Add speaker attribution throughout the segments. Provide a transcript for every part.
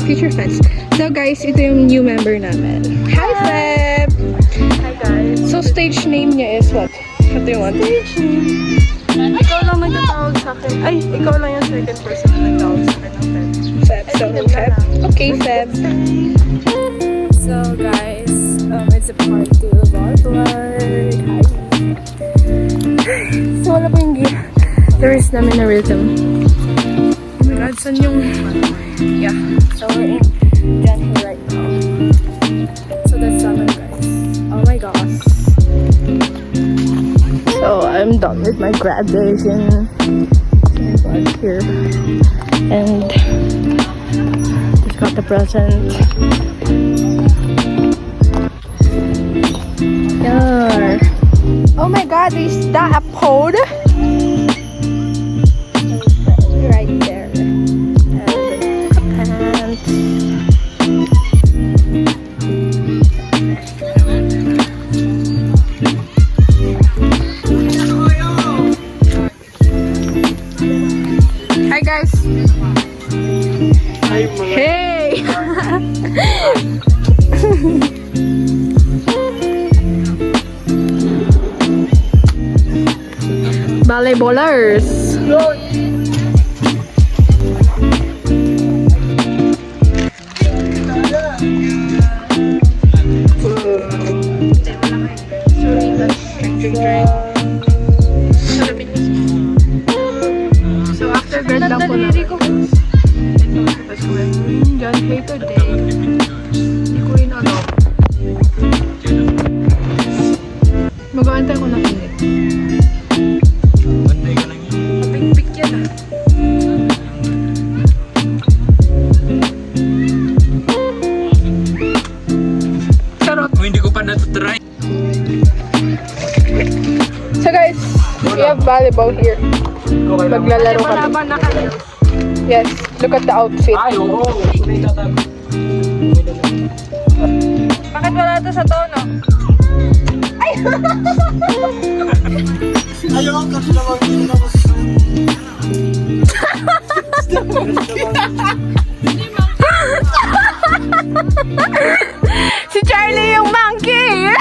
Speaker 1: future friends. So guys, ito yung new member namin. Hi, Feb!
Speaker 2: Hi guys.
Speaker 1: So stage name niya is what? What do you want?
Speaker 2: Stage name. Ikaw lang nagtatawag sa akin. Ay, ikaw lang yung second person na nagtawag sa akin ng Feb.
Speaker 1: Feb. So, Feb. Okay, Feb.
Speaker 2: So guys, it's a part 2 of our vlog. Hi.
Speaker 1: So wala po yung the rest namin na rhythm. Oh my god, saan yung... Yeah.
Speaker 2: So we're in John Hill right now. So that's summer guys. Oh my gosh.
Speaker 1: So I'm done with my graduation. Right here. And just got the present. Yeah. Oh my god, is that a pod? Right there. And hi guys. Hey. Volleyballers. So after grad lang po na. John Hay today. Hindi ko rin alam. Mag-aantay ko na pinit. Mapikpik yan ah. Charot.
Speaker 3: Hindi ko pa natutry.
Speaker 1: So guys, we have volleyball here. Maglalaro kami.
Speaker 2: Malaban na kayo.
Speaker 1: Yes, look at the outfit.
Speaker 3: Ay, oo.
Speaker 2: Bakit wala to sa tono?
Speaker 3: Ayaw, kasi naman hindi na mas...
Speaker 1: Si Charlie yung monkey!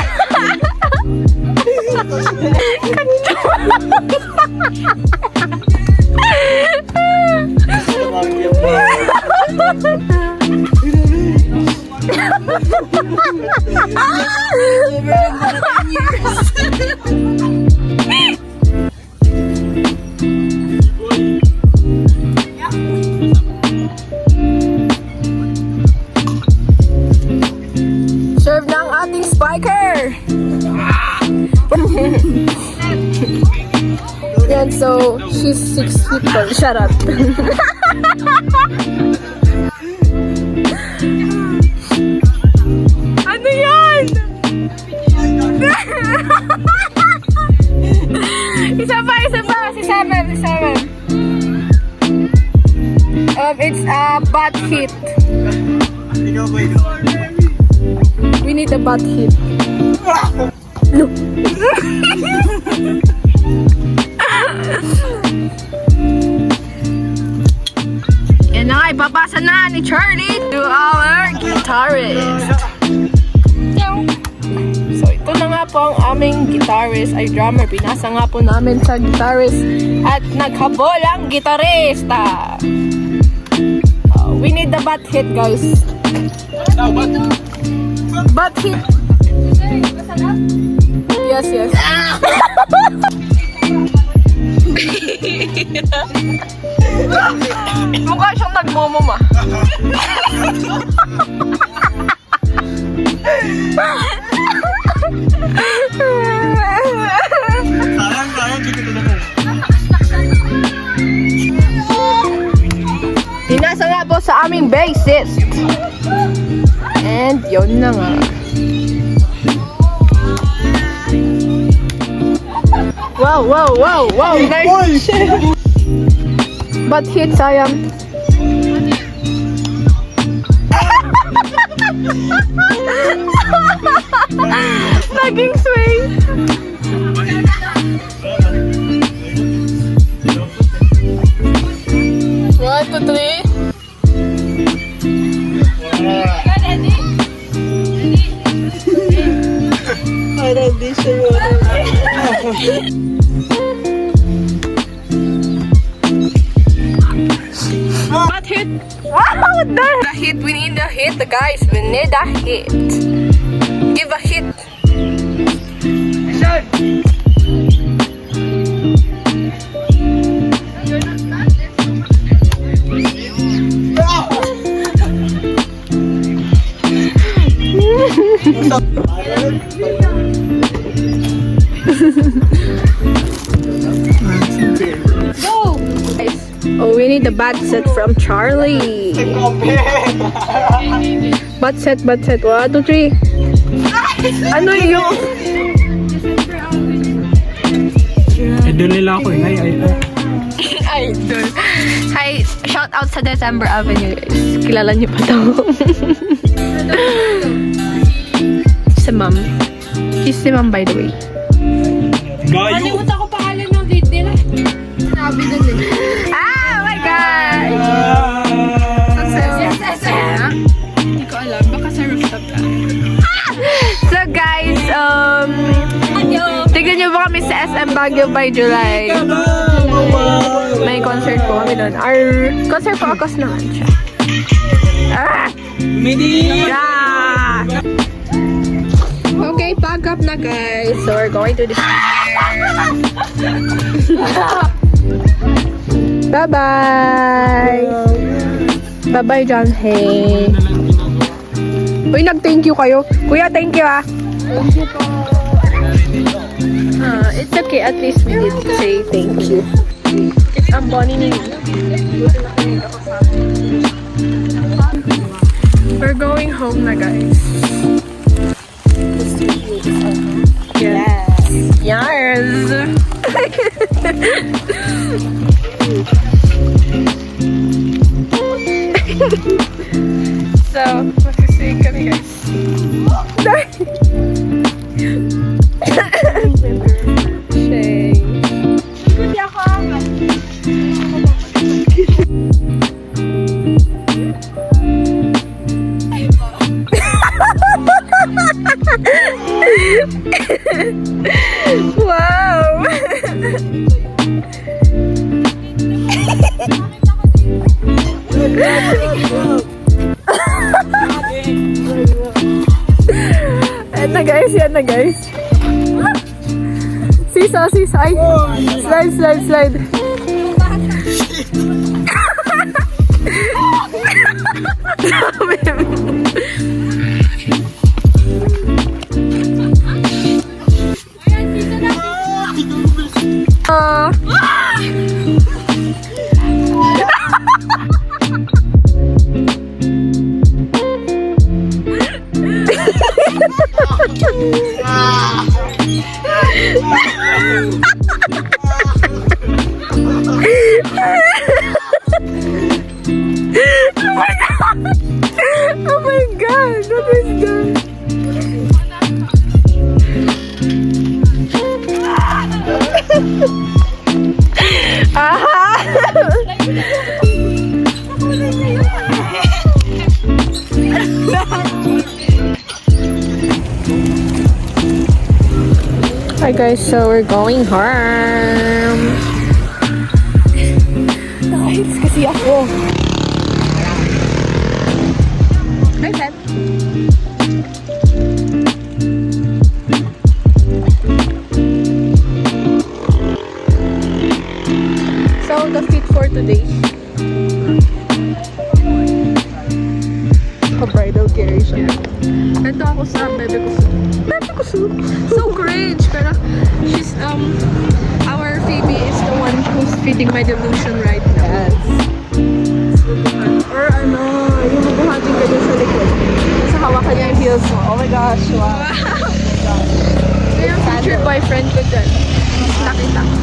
Speaker 1: Serve ng ating spiker! Yan, so, she's 6 feet tall. Shut up. Ano yan? Isa pa. Si Samuel. It's a butt hit. We need a butt hit. Look. Yan na nga, ipapasa na ni Charlie to our guitarist. So ito na nga po ang aming guitarist, ay drummer. Pinasa nga po namin sa guitarist at naghabol ang gitarista. We need the butt hit, guys. Butt hit. Yes. Mukha siyang nagmumuma.
Speaker 3: Sayang, dito na lang.
Speaker 1: Pinasa nga po sa aming bassist. And yun na nga. Wow, nice. But hit, sayang. Naging swing. 1, 2, 3.
Speaker 2: Parang di siya yun.
Speaker 1: What hit? Wow, the hit. We need a hit, guys. We need a hit. Give a hit. Go! Guys. Oh, we need the bat set from Charlie. Bat set, bat set. 1, 2, 3. Ano yung...
Speaker 3: Idol nila ako eh.
Speaker 1: Idol. Hi, shout out sa December Avenue, guys. Kilala niyo pa to. Si Ma'am. She's si Ma'am, by the way.
Speaker 3: Gayo!
Speaker 1: Kalimutan ko pangalan ng lead nila. Sabi dun eh. Ah, oh my God! Hindi ko alam. Baka sa rooftop ka. So guys, tignan niyo ba kami sa SM Baguio by July? May concert po kami doon. Our concert po akos naman siya. Ah! Yeah! Okay, pack up na guys. So we're going to the Bye-bye! Bye-bye, John Hay. Uy, nag-thank you kayo. Kuya, thank you ah. Thank you po. It's okay. At least we did say thank you. It's ang Bonnie ni We're going home na, guys. Yes. Yes. So, magsising kami, guys. Shame. Hindi ako angat. Wow! Yan na guys. Sisa. Ay. Slide. Oh my god, what is that? Hi guys, so we're going home. Nice kasi ako. Hi, Pet. So, the fit for today. Bridal carry siya. Ito ako sa bebe ko. So cringe. Pero, she's, our Phoebe is the one who's feeding my delusion right now. Yes. Or ano, yung mabuhating ka dun sa likod. Sa hawakan niya yung heels mo. Oh my gosh, wow. Kaya yung future boyfriend ko dyan. Nakita ko.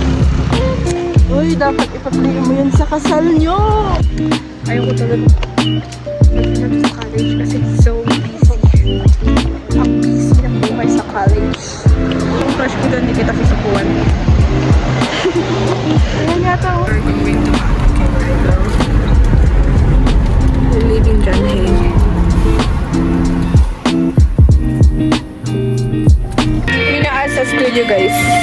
Speaker 1: Uy, dapat ipa-play mo yun sa kasal nyo. Ayoko talaga. Nagpinag sa college kasi so busy. Ang busy ng buhay sa college. Yung crush ko doon, hindi kita susukuan. Ayan yata. We're going to We're leaving John Hay. video guys.